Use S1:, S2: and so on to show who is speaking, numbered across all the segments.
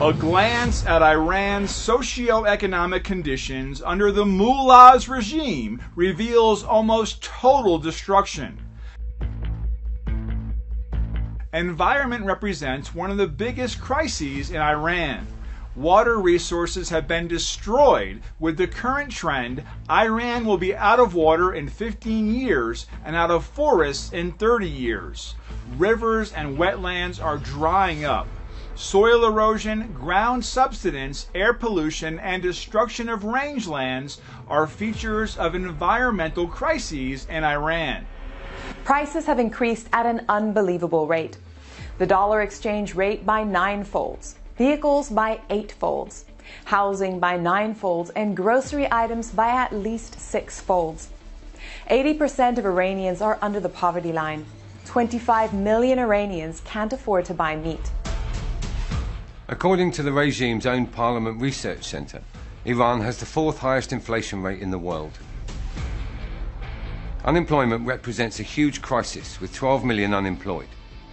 S1: A glance at Iran's socio-economic conditions under the mullah's regime reveals almost total destruction. Environment represents one of the biggest crises in Iran. Water resources have been destroyed. With the current trend, Iran will be out of water in 15 years and out of forests in 30 years. Rivers and wetlands are drying up. Soil erosion, ground subsidence, air pollution, and destruction of rangelands are features of environmental crises in Iran.
S2: Prices have increased at an unbelievable rate. The dollar exchange rate by 9-folds, vehicles by 8-folds, housing by 9-folds, and grocery items by at least 6-folds. 80% of Iranians are under the poverty line. 25 million Iranians can't afford to buy meat.
S3: According to the regime's own Parliament Research Centre, Iran has the 4th highest inflation rate in the world. Unemployment represents a huge crisis, with 12 million unemployed.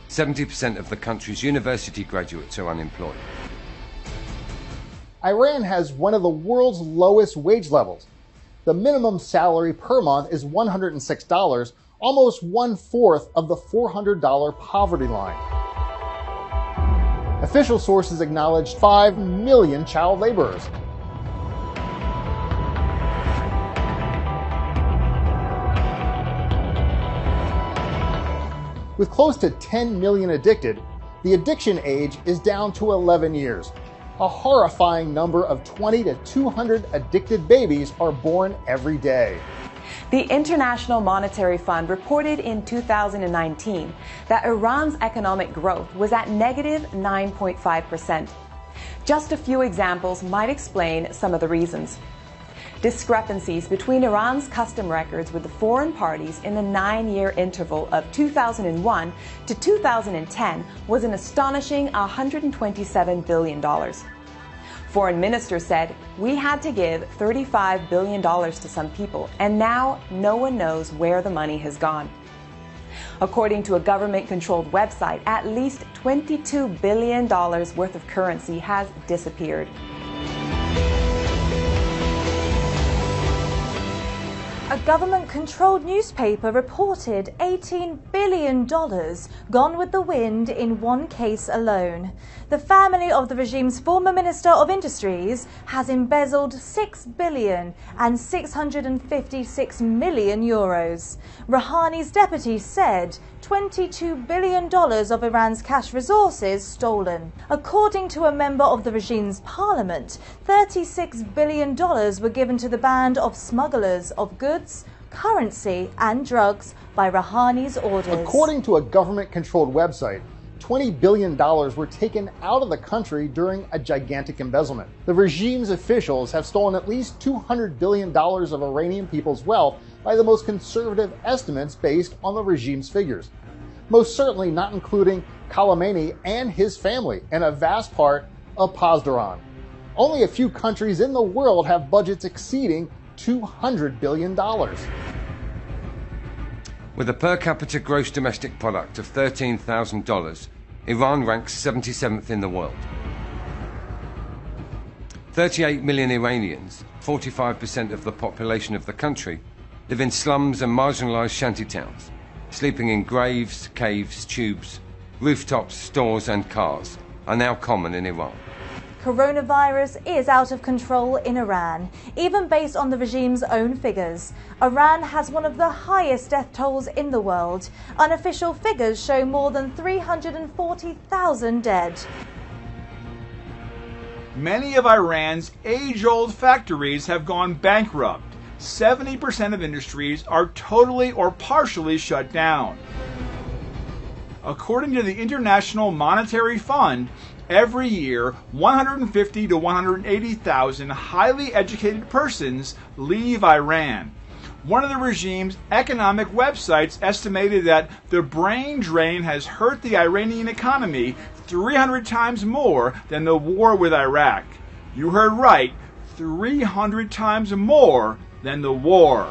S3: 70% of the country's university graduates are unemployed.
S4: Iran has one of the world's lowest wage levels. The minimum salary per month is $106, almost 1/4 of the $400 poverty line. Official sources acknowledged 5 million child laborers. With close to 10 million addicted, the addiction age is down to 11 years. A horrifying number of 20 to 200 addicted babies are born every day.
S2: The International Monetary Fund reported in 2019 that Iran's economic growth was at negative 9.5%. Just a few examples might explain some of the reasons. Discrepancies between Iran's custom records with the foreign parties in the 9-year interval of 2001 to 2010 was an astonishing $127 billion. Foreign minister said, "We had to give $35 billion to some people, and now no one knows where the money has gone." According to a government-controlled website, at least $22 billion worth of currency has disappeared.
S5: A government-controlled newspaper reported $18 billion gone with the wind in one case alone. The family of the regime's former Minister of Industries has embezzled €6 billion and 656 million euros. Rouhani's deputy said $22 billion of Iran's cash resources stolen. According to a member of the regime's parliament, $36 billion were given to the band of smugglers of goods, currency and drugs by Rouhani's orders.
S4: According to a government-controlled website, $20 billion were taken out of the country during a gigantic embezzlement. The regime's officials have stolen at least $200 billion of Iranian people's wealth by the most conservative estimates based on the regime's figures. Most certainly not including Khamenei and his family, and a vast part of Pasdaran. Only a few countries in the world have budgets exceeding $200 billion.
S3: With a per capita gross domestic product of $13,000, Iran ranks 77th in the world. 38 million Iranians, 45% of the population of the country, live in slums and marginalized shantytowns, sleeping in graves, caves, tubes, rooftops, stores and cars are now common in Iran.
S5: Coronavirus is out of control in Iran, even based on the regime's own figures. Iran has one of the highest death tolls in the world. Unofficial figures show more than 340,000 dead.
S1: Many of Iran's age-old factories have gone bankrupt. 70% of industries are totally or partially shut down. According to the International Monetary Fund, every year, 150 to 180,000 highly educated persons leave Iran. One of the regime's economic websites estimated that the brain drain has hurt the Iranian economy 300 times more than the war with Iraq. You heard right, 300 times more than the war.